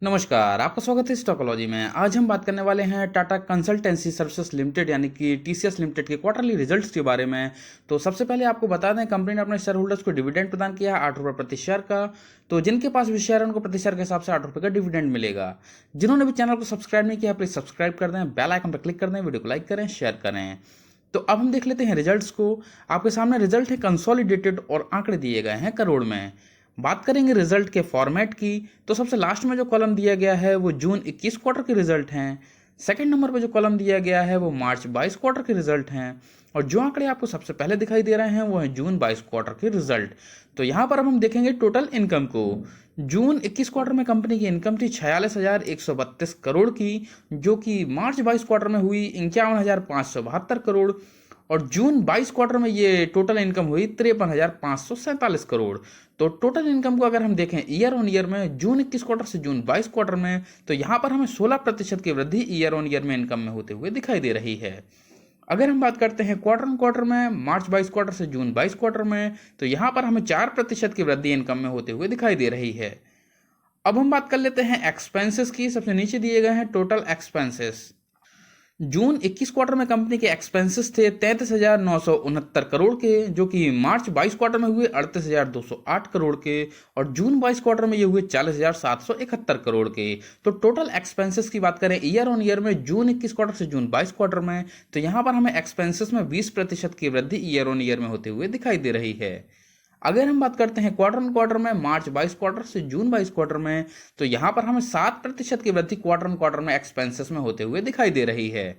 नमस्कार, आपका स्वागत है स्टॉकोलॉजी में। आज हम बात करने वाले हैं टाटा कंसल्टेंसी सर्विसेज लिमिटेड यानी कि टीसीएस लिमिटेड के क्वार्टरली रिजल्ट्स के बारे में। तो सबसे पहले आपको बता दें, कंपनी ने अपने शेयर होल्डर्स को डिविडेंड प्रदान किया है 8 रुपये प्रति शेयर का। तो जिनके पास भी शेयर है उनको प्रति शेयर के हिसाब से 8 रुपये का डिविडेंड मिलेगा। जिन्होंने भी चैनल को सब्सक्राइब नहीं किया, प्लीज सब्सक्राइब कर दें, बेल आइकन पर क्लिक कर दें, वीडियो को लाइक करें, शेयर करें। तो अब हम देख लेते हैं रिजल्ट्स को। आपके सामने रिजल्ट है कंसोलिडेटेड और आंकड़े दिए गए हैं करोड़ में। बात करेंगे रिजल्ट के फॉर्मेट की, तो सबसे लास्ट में जो कॉलम दिया गया है वो जून 21 क्वार्टर के रिजल्ट हैं। सेकंड नंबर पे जो कॉलम दिया गया है वो मार्च 22 क्वार्टर के रिजल्ट हैं। और जो आंकड़े आपको सबसे पहले दिखाई दे रहे हैं वो है जून 22 क्वार्टर के रिजल्ट। तो यहाँ पर अब हम देखेंगे टोटल इनकम को। जून 21 क्वार्टर में कंपनी की इनकम थी 46,132 करोड़ की, जो कि मार्च 22 क्वार्टर में हुई 51,572 करोड़। और जून 22 क्वार्टर में ये टोटल इनकम हुई 53,547 करोड़। तो टोटल इनकम को अगर हम देखें ईयर ऑन ईयर में, जून 21 क्वार्टर से जून 22 क्वार्टर में, तो यहाँ पर हमें 16% की वृद्धि ईयर ऑन ईयर में इनकम में होते हुए दिखाई दे रही है। अगर हम बात करते हैं क्वार्टर ऑन क्वार्टर में, मार्च 22 क्वार्टर से जून 22 क्वार्टर में, तो यहाँ पर हमें 4% की वृद्धि इनकम में होते हुए दिखाई दे रही है। अब हम बात कर लेते हैं एक्सपेंसेस की। सबसे नीचे दिए गए हैं टोटल एक्सपेंसेस। जून 21 क्वार्टर में कंपनी के एक्सपेंसेस थे 33,969 करोड़ के, जो कि मार्च 22 क्वार्टर में हुए 38,208 करोड़ के, और जून 22 क्वार्टर में ये हुए 40,771 करोड़ के। तो टोटल एक्सपेंसेस की बात करें ईयर ऑन ईयर में, जून 21 क्वार्टर से जून 22 क्वार्टर में, तो यहाँ पर हमें एक्सपेंसेस में 20% की वृद्धि ईयर ऑन ईयर में होते हुए दिखाई दे रही है। अगर हम बात करते हैं क्वार्टर ऑन क्वार्टर में, मार्च 22 क्वार्टर से जून 22 क्वार्टर में, तो यहां पर हमें 7% की वृद्धि क्वार्टर ऑन क्वार्टर में एक्सपेंसेस में होते हुए दिखाई दे रही है।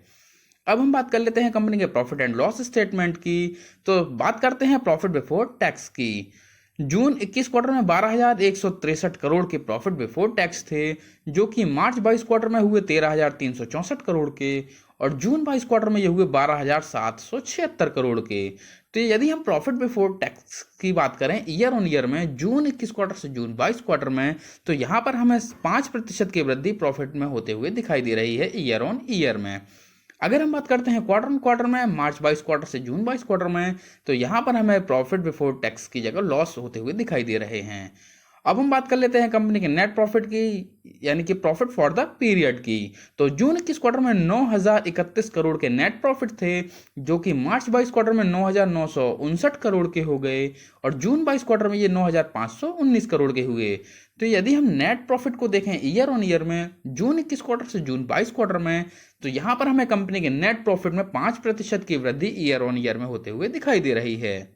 अब हम बात कर लेते हैं कंपनी के प्रॉफिट एंड लॉस स्टेटमेंट की। तो बात करते हैं प्रॉफिट बिफोर टैक्स की। जून 21 क्वार्टर में 12,163 करोड़ के प्रॉफिट बिफोर टैक्स थे, जो कि मार्च 22 क्वार्टर में हुए 13,364 करोड़ के, और जून 22 क्वार्टर में ये हुए 12,776 करोड़ के। तो यदि हम प्रॉफिट बिफोर टैक्स की बात करें ईयर ऑन ईयर में, जून 21 क्वार्टर से जून 22 क्वार्टर में, तो यहाँ पर हमें 5% की वृद्धि प्रॉफिट में होते हुए दिखाई दे रही है ईयर ऑन ईयर में। अगर हम बात करते हैं क्वार्टर ऑन क्वार्टर में, मार्च 22 क्वार्टर से जून 22 क्वार्टर में, तो यहाँ पर हमें प्रॉफिट बिफोर टैक्स की जगह लॉस होते हुए दिखाई दे रहे हैं। अब हम बात कर लेते हैं कंपनी के नेट प्रॉफिट की, यानी कि प्रॉफिट फॉर द पीरियड की। तो जून 21 क्वार्टर में 9,031 करोड़ के नेट प्रॉफिट थे, जो कि मार्च 22 क्वार्टर में 9,959 करोड़ के हो गए, और जून 22 क्वार्टर में ये 9,519 करोड़ के हुए। तो यदि हम नेट प्रॉफिट को देखें ईयर ऑन ईयर में, जून 21 क्वार्टर से जून 22 क्वार्टर में, तो यहां पर हमें कंपनी के नेट प्रॉफिट में 5% की वृद्धि ईयर ऑन ईयर में होते हुए दिखाई दे रही है।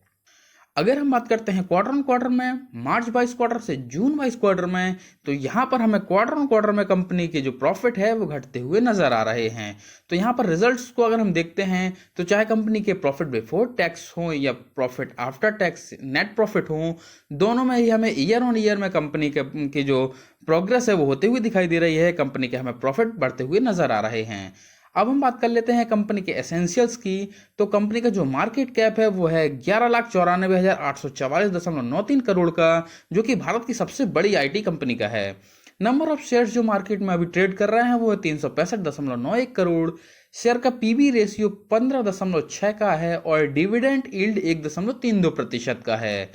अगर हम बात करते हैं क्वार्टर ऑन क्वार्टर में, मार्च 22 क्वार्टर से जून 22 क्वार्टर में, तो यहाँ पर हमें क्वार्टर ऑन क्वार्टर में कंपनी के जो प्रॉफिट है वो घटते हुए नजर आ रहे हैं। तो यहाँ पर रिजल्ट्स को अगर हम देखते हैं, तो चाहे कंपनी के प्रॉफिट बिफोर टैक्स हो या profit after tax net profit हो, दोनों में ही हमें ईयर ऑन ईयर में कंपनी के जो प्रोग्रेस है वो होते हुए दिखाई दे रही है। कंपनी के हमें प्रॉफिट बढ़ते हुए नजर आ रहे हैं। अब हम बात कर लेते हैं कंपनी के एसेंशियल्स की। तो कंपनी का जो मार्केट कैप है वो है 11,94,844.93 करोड़ का, जो कि भारत की सबसे बड़ी आईटी कंपनी का है। नंबर ऑफ शेयर्स जो मार्केट में अभी ट्रेड कर रहे हैं वो है 365.91 करोड़। शेयर का पीबी रेशियो 15.6 का है, और डिविडेंड यील्ड 1.32% का है।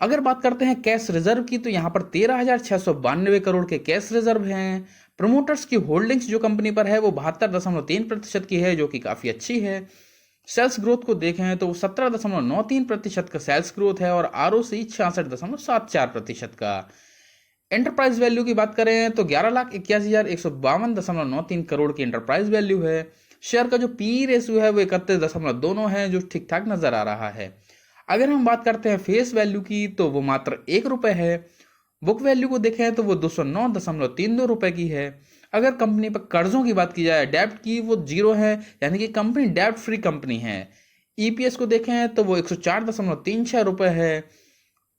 अगर बात करते हैं कैश रिजर्व की, तो यहाँ पर 13,692 करोड़ के कैश रिजर्व हैं। प्रमोटर्स की होल्डिंग्स जो कंपनी पर है वो 72.3% की है, जो कि काफी अच्छी है। सेल्स ग्रोथ को देखें तो 17.93% का सेल्स ग्रोथ है, और आरओसी 66.74% का। एंटरप्राइज वैल्यू की बात करें तो 11,81,152.93 करोड़ की एंटरप्राइज वैल्यू है। शेयर का जो पी रेशियो है वो 31.2 है, जो ठीक ठाक नजर आ रहा है। अगर हम बात करते हैं फेस वैल्यू की, तो वो मात्र 1 रुपए है। बुक वैल्यू को देखें तो वो 209.32 रुपए की है। अगर कंपनी पर कर्जों की बात की जाए, डेब्ट की, वो 0 है, यानी कि कंपनी डेब्ट फ्री कंपनी है। ईपीएस को देखें तो वो 104.36 रुपए है।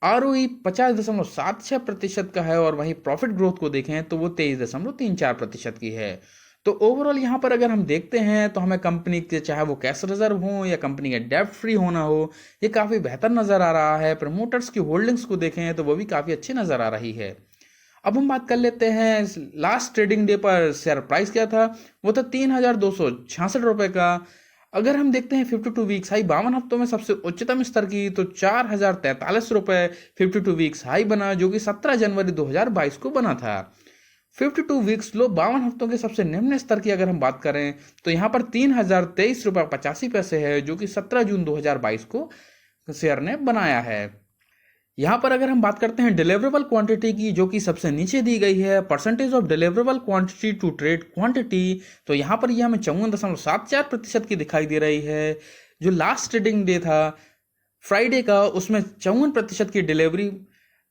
आरओई 50.76% का है, और वहीं प्रॉफिट ग्रोथ को देखें तो वो 23.34% की है। तो ओवरऑल यहाँ पर अगर हम देखते हैं तो हमें कंपनी के, चाहे वो कैश रिजर्व हो या कंपनी का डेब्ट फ्री होना हो, ये काफ़ी बेहतर नज़र आ रहा है। प्रमोटर्स की होल्डिंग्स को देखें तो वो भी काफ़ी अच्छी नज़र आ रही है। अब हम बात कर लेते हैं लास्ट ट्रेडिंग डे पर शेयर प्राइस क्या था। वो था 3,266 रुपये का। अगर हम देखते हैं 52 वीक्स हाई, 52 हफ्तों में सबसे उच्चतम स्तर की, तो 4,043 रुपये 52 वीक्स हाई बना, जो कि 17 जनवरी 2022 को बना था। 52 वीक्स लो 52 हफ्तों के सबसे निम्न स्तर की अगर हम बात करें तो यहाँ पर 3023 रुपये 85 पैसे है, जो कि 17 जून 2022 को शेयर ने बनाया है। यहाँ पर अगर हम बात करते हैं डिलीवरेबल क्वांटिटी की, जो कि सबसे नीचे दी गई है, percentage of deliverable quantity to trade quantity, तो यहाँ पर यह हमें 54.74% की दिखाई दे रही है। जो लास्ट ट्रेडिंग डे था फ्राइडे का, उसमें 54% की डिलीवरी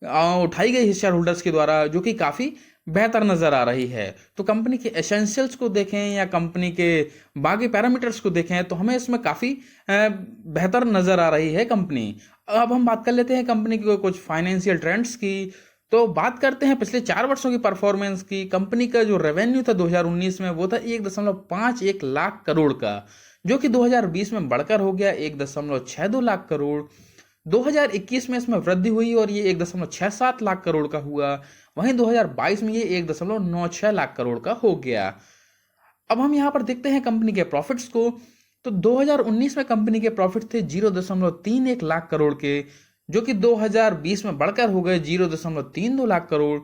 उठाई गई है शेयर होल्डर्स के द्वारा, जो कि काफ़ी बेहतर नज़र आ रही है। तो कंपनी के एसेंशियल्स को देखें या कंपनी के बाकी पैरामीटर्स को देखें तो हमें इसमें काफ़ी बेहतर नज़र आ रही है कंपनी। अब हम बात कर लेते हैं कंपनी के कुछ फाइनेंशियल ट्रेंड्स की। तो बात करते हैं पिछले 4 वर्षों की परफॉर्मेंस की। कंपनी का जो रेवेन्यू था 2019 में वो था 1.51 लाख करोड़ का, जो कि 2020 में बढ़कर हो गया 1.62 लाख करोड़। 2021 में इसमें वृद्धि हुई और ये 1.67 लाख करोड़ का हुआ। वहीं 2022 में ये 1.96 लाख करोड़ का हो गया। अब हम यहाँ पर देखते हैं कंपनी के प्रॉफिट्स को। तो 2019 में कंपनी के प्रॉफिट थे 0.31 लाख करोड़ के, जो कि 2020 में बढ़कर हो गए 0.32 लाख करोड़।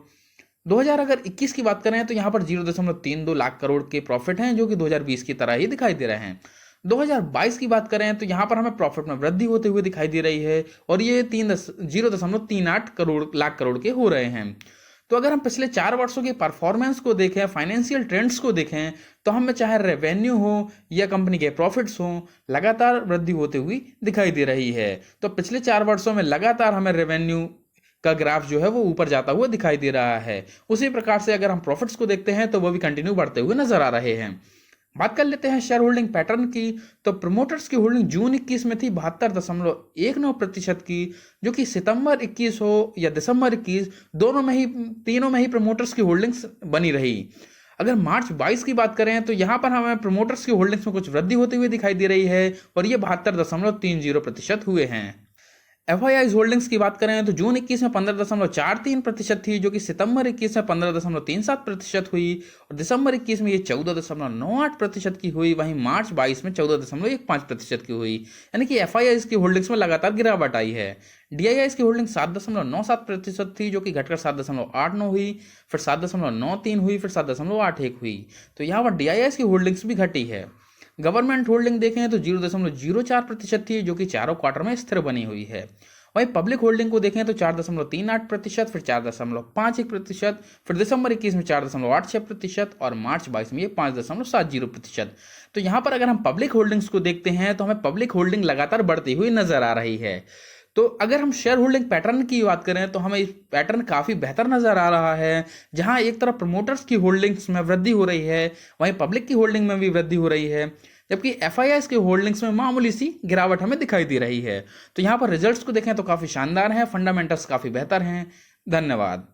2021 की बात करें तो यहाँ पर 0.32 लाख करोड़ के प्रॉफिट हैं, जो कि 2020 की तरह ही दिखाई दे रहे हैं। 2022 की बात करें तो यहाँ पर हमें प्रॉफिट में वृद्धि होते हुए दिखाई दे रही है और ये 0.38 करोड़ लाख करोड़ के हो रहे हैं। तो अगर हम पिछले 4 वर्षों की परफॉर्मेंस को देखें, फाइनेंशियल ट्रेंड्स को देखें, तो हमें चाहे रेवेन्यू हो या कंपनी के प्रॉफिट्स हो, लगातार वृद्धि होती हुई दिखाई दे रही है। तो पिछले 4 वर्षों में लगातार हमें रेवेन्यू का ग्राफ जो है वो ऊपर जाता हुआ दिखाई दे रहा है। उसी प्रकार से अगर हम प्रॉफिट्स को देखते हैं तो वो भी कंटिन्यू बढ़ते हुए नजर आ रहे हैं। बात कर लेते हैं शेयर होल्डिंग पैटर्न की। तो प्रमोटर्स की होल्डिंग जून 21 में थी 72.19% की, जो कि सितंबर 21 हो या दिसंबर 21, तीनों में ही प्रमोटर्स की होल्डिंग्स बनी रही। अगर मार्च 22 की बात करें तो यहाँ पर हमें प्रमोटर्स की होल्डिंग्स में कुछ वृद्धि होती हुई दिखाई दे रही है और ये 72.30% हुए हैं। एफआईआई होल्डिंग्स की बात करें तो जून 21 में 15.43% थी, जो कि सितंबर 21 में 15.37% हुई और दिसंबर 21 में ये 14.98% की हुई। वहीं मार्च 22 में 14.15% की हुई, यानी कि एफआईआई की होल्डिंग्स में लगातार गिरावट आई है। डीआईआई की होल्डिंग 7.97% थी, जो कि घटकर 7.89 हुई, फिर 7.93 हुई, फिर 7.81 हुई। तो यहाँ पर डीआईआई की होल्डिंग्स भी घटी है। गवर्नमेंट होल्डिंग देखें तो 0.04% थी, जो कि चारों क्वार्टर में स्थिर बनी हुई है। वहीं पब्लिक होल्डिंग को देखें तो 4.38%, फिर 4.51%, फिर दिसंबर 21 में 4.86% और मार्च 22 में ये 5.70%। तो यहाँ पर अगर हम पब्लिक होल्डिंग्स को देखते हैं तो हमें पब्लिक होल्डिंग लगातार बढ़ती हुई नजर आ रही है। तो अगर हम शेयर होल्डिंग पैटर्न की बात करें तो हमें पैटर्न काफ़ी बेहतर नज़र आ रहा है, जहां एक तरफ प्रमोटर्स की होल्डिंग्स में वृद्धि हो रही है, वहीं पब्लिक की होल्डिंग में भी वृद्धि हो रही है, जबकि एफआईआई की होल्डिंग्स में मामूली सी गिरावट हमें दिखाई दे रही है। तो यहाँ पर रिजल्ट्स को देखें तो काफ़ी शानदार हैं, फंडामेंटल्स काफ़ी बेहतर हैं। धन्यवाद।